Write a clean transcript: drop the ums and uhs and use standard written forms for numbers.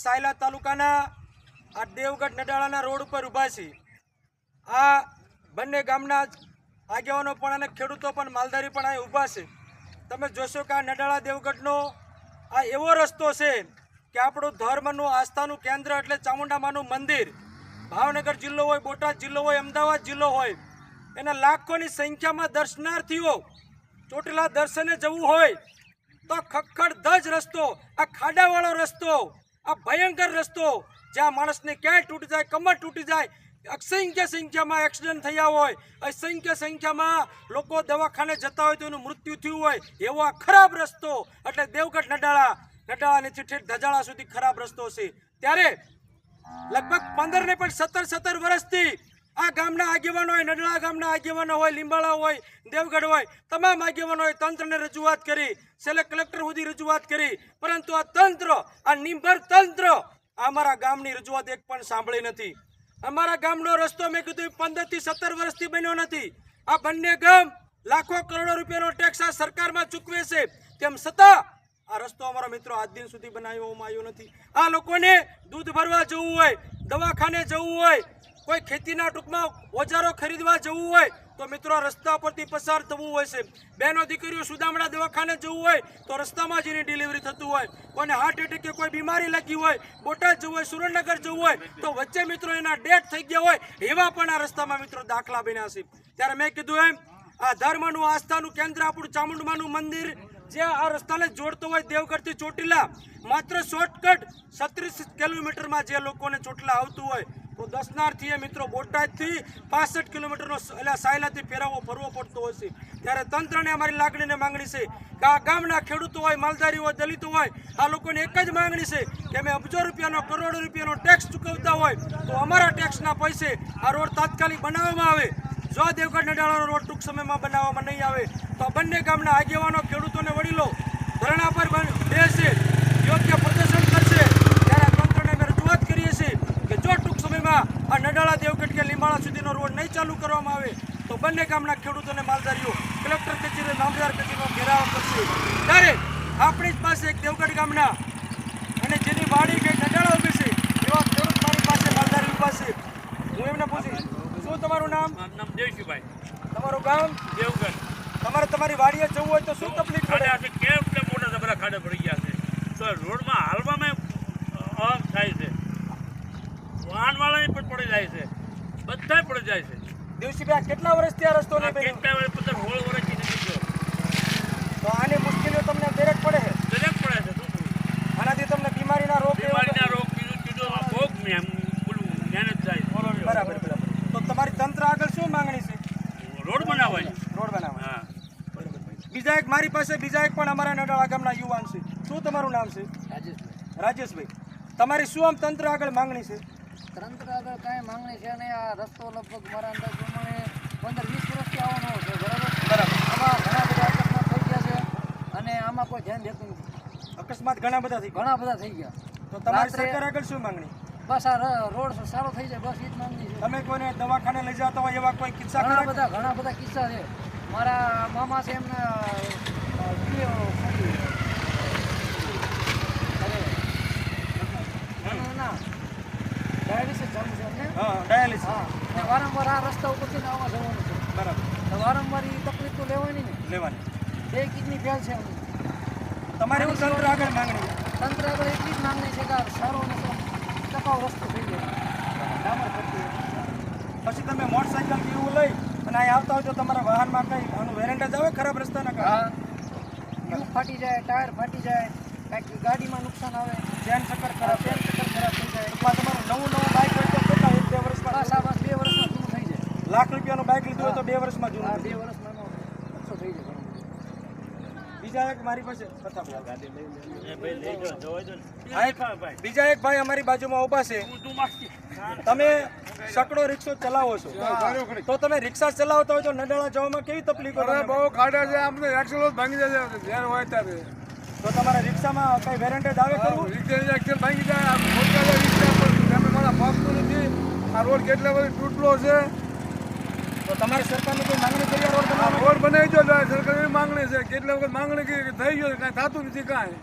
સાયલા તાલુકાના આ દેવગઢ નડાળાના રોડ ઉપર ઊભા છીએ। આ બંને ગામના આગેવાનો પણ અને ખેડૂતો પણ માલધારી પણ અહીં ઊભા છે। તમે જોશો કે આ નડાળા દેવગઢનો આ એવો રસ્તો છે કે આપણું ધર્મનું આસ્થાનું કેન્દ્ર એટલે ચામુંડામાનું મંદિર, ભાવનગર જિલ્લો હોય, બોટાદ જિલ્લો હોય, અમદાવાદ જિલ્લો હોય, એના લાખોની સંખ્યામાં દર્શનાર્થીઓ ચોટીલા દર્શને જવું હોય તો ખખડધજ રસ્તો, આ ખાડાવાળો રસ્તો, આ ભયંકર રસ્તો, જ્યાં માણસને ક્યાંય તૂટી જાય, કમર તૂટી જાય, અસંખ્ય સંખ્યામાં એક્સિડન્ટ થયા હોય, અસંખ્ય સંખ્યામાં લોકો દવાખાને જતા હોય તો એનું મૃત્યુ થયું હોય, એવો આ ખરાબ રસ્તો એટલે દેવગઢ નડાળાથી ઠેઠ ધજાળા સુધી ખરાબ રસ્તો છે। ત્યારે લગભગ 15 ને પણ 17 વર્ષથી આ ગામના આગેવાનો હોય, નડાળા ગામના આગેવાનો હોય, લીંબાળા હોય, દેવગઢ હોય, તમામ આગેવાનોએ તંત્રને રજૂઆત કરી, છેલ્લે કલેક્ટર સુધી રજૂઆત કરી, પરંતુ આ તંત્ર, આ નિંભર તંત્ર અમારા ગામની રજૂઆત એક પણ સાંભળી નથી। અમારા ગામનો રસ્તો મેં કીધું 15 થી 17 વર્ષથી બન્યો નથી। આ બંને ગામ લાખો કરોડો રૂપિયાનો ટેક્સ આ સરકારમાં ચૂકવે છે, તેમ છતાં આ રસ્તો અમારા મિત્રો આજ દિન સુધી બનાવવામાં આવ્યો નથી। આ લોકોને દૂધ ભરવા જવું હોય, દવાખાને જવું હોય, કોઈ ખેતીના ટૂંકમાં ઓજારો ખરીદવા જવું હોય તો મિત્રો રસ્તા પરથી પસાર થવું હોય છે। બહેનો દીકરીઓ સુદામડા દવાખાને જવું હોય તો રસ્તામાં જ એની ડિલિવરી થતું હોય, કોઈને હાર્ટ એટેક કે કોઈ બીમારી લાગી હોય, બોટાદ જવું હોય, સુરેન્દ્રનગર જવું હોય તો વચ્ચે મિત્રો એના ડેથ થઈ ગયા હોય, એવા પણ આ રસ્તામાં મિત્રો દાખલા બન્યા છે। ત્યારે મેં કીધું એમ, આ ધર્મનું આસ્થાનું કેન્દ્ર આપણું ચામુંડમાનું મંદિર જે આ રસ્તાને જોડતો હોય દેવગઢથી ચોટીલા, માત્ર શોર્ટકટ 36 કિલોમીટરમાં જે લોકોને ચોટીલા આવતું હોય તો દર્શનાર્થીએ મિત્રો બોટાદથી 65 કિલોમીટરનો એટલે સાયલાથી ફેરવો ફરવો પડતો હોય છે। ત્યારે તંત્રને અમારી લાગણીને માંગણી છે કે આ ગામના ખેડૂતો હોય, માલધારી હોય, દલિતો હોય, આ લોકોને એક જ માંગણી છે કે અમે અબજો રૂપિયાનો, કરોડો રૂપિયાનો ટેક્સ ચૂકવતા હોય તો અમારા ટેક્સના પૈસે આ રોડ તાત્કાલિક બનાવવામાં આવે। જો દેવગઢ નડાળાનો રોડ ટૂંક સમયમાં બનાવવામાં નહીં આવે તો બંને ગામના આગેવાનો, ખેડૂતોને વડીલો ધરણા પર બેસશે, યોગ્ય પ્રદર્શન કરશે। ત્યારે તંત્રને અમે રજૂઆત કરીએ છીએ કે જો ટૂંક સમયમાં આ નડાળા દેવગઢ કે લીંબાળા સુધીનો રોડ નહીં ચાલુ કરવામાં આવે તો બંને ગામના ખેડૂતોને માલધારીઓ કલેક્ટર કચેરી, મામલતદાર કચેરીનો ઘેરાવ કરશે। ત્યારે આપણી જ પાસે એક દેવગઢ ગામના અને જેની વાડી કે નડાળા ઉભી છે એવા ખેડૂત મારી પાસે માલધારી ઉભા છે। હું એમને પૂછીશ, શું તમારું નામ? નામ દેવજીભાઈ। તમારું ગામ? દેવગઢ। તમારે તમારી વાડીએ જવું હોય તો શું તકલીફ પડે? કેમ મોટા જબરા ખાડા પડી ગયા છે તો રોડમાં હાલવામાં થાય છે, વાહનવાળાને પણ પડી જાય છે, બધાય પડી જાય છે। દેવસીભાઈ કેટલા વર્ષથી આ રસ્તો નહીં બન્યો? કેટલા વર્ષ 15-16 વર્ષથી નથી ગયો તો આની મુશ્કેલીઓ તમને દરેક પડે છે? દરેક પડે છે। શું કરું? આનાથી તમને બીમારીના રોગ ભોગ મહેનત થાય। બરાબર બરાબર। તો તમારી તંત્ર આગળ શું માંગણી છે? રોડ બનાવવાની। રોડ બનાવવાની। હા। બીજા એક મારી પાસે બીજા એક પણ અમારા નડાળા ગામના યુવાન છે। શું તમારું નામ છે? રાજેશભાઈ। રાજેશભાઈ, તમારી શું આમ તંત્ર આગળ માંગણી છે? તંત્ર આગળ કાંઈ માંગણી છે નહીં। આ રસ્તો લગભગ મારા અંદાજ પ્રમાણે 15-20 વર્ષથી આવવાનો છે, બરાબર? આમાં ઘણા બધા અકસ્માત થઈ ગયા છે અને આમાં કોઈ ધ્યાન દેતું નથી। અકસ્માત ઘણા બધા થઈ ગયા? તો તમારી સરકાર આગળ શું માંગણી? બસ આ રોડ સારો થઈ જાય, બસ એ જ માંગણી છે। તમે કોઈને દવાખાને લઈ જતા હોય એવા કોઈ કિસ્સા? ઘણા બધા કિસ્સા છે। મારા મામા છે એમના ડાયાલિસિસ ચાલુ છે એમને। હા, ડાયાલિસિસ। હા, અને વારંવાર આ રસ્તા ઉપરથી આવવા જવાનું છે, બરાબર? તો વારંવાર એ તકલીફ તો લેવાની ને, લેવાની। 2 કિડની ફેલ છે એમની। તમારી શું તંત્ર આગળ માંગણી? તંત્ર આગળ એટલી જ માંગણી છે કે સારો અને ટકાઉ રસ્તો થઈ જાય, ડામર પડતી હોય। પછી તમે મોટરસાઇકલ કે એવું લઈ અને અહીં આવતા હોય તો તમારા વાહનમાં કંઈ આનું વેરેન્ટેજ આવે ખરાબ રસ્તાના કારણે? ટ્યુબ ફાટી જાય, ટાયર ફાટી જાય, કાંઈક ગાડીમાં નુકસાન આવે, ચેન ચક્કર ખરાબ ચેન ચક્કર ખરાબ થઈ જાય। ટૂંકમાં તમારું નવું બાઇક હોય તો કેટલા 1-2 વર્ષમાં? બસ આ બસ 2 વર્ષમાં જૂનું થઈ જાય। લાખ રૂપિયાનું બાઇક લીધું હોય તો 2 વર્ષમાં જૂનું આ થઈ 2 વર્ષમાં ઓછો થઈ જાય। જાય। બીજા એક મારી પાસે બીજા એક ભાઈ અમારી બાજુમાં ઊભા છે। તમે સકડો રિક્ષો ચલાવો છો તો તમે રિક્ષા ચલાવતા હોય તો નડાળા જવામાં કેવી તકલીફ પડે? બહુ ખાડા છે, આમ તો એક્સેલ ભાંગી જાય છે જ્યારે હોય ત્યારે। તો તમારા રિક્ષામાં કઈ વેરેન્ટેજ આવે કરવું? એક્સેલ ભાંગી જાય, આ મોટા રિક્ષા પર તમે મારા ભાગતું નથી। આ રોડ કેટલા બધી તૂટલો છે, તો તમારી સરકારની કોઈ માંગણી કરી રોડ બનાવવા? રોડ બનાવી દો, સરકારની માંગણી છે, કેટલા વખત માંગણી થઈ ગયો, કાંઈ થતું નથી કાંઈ।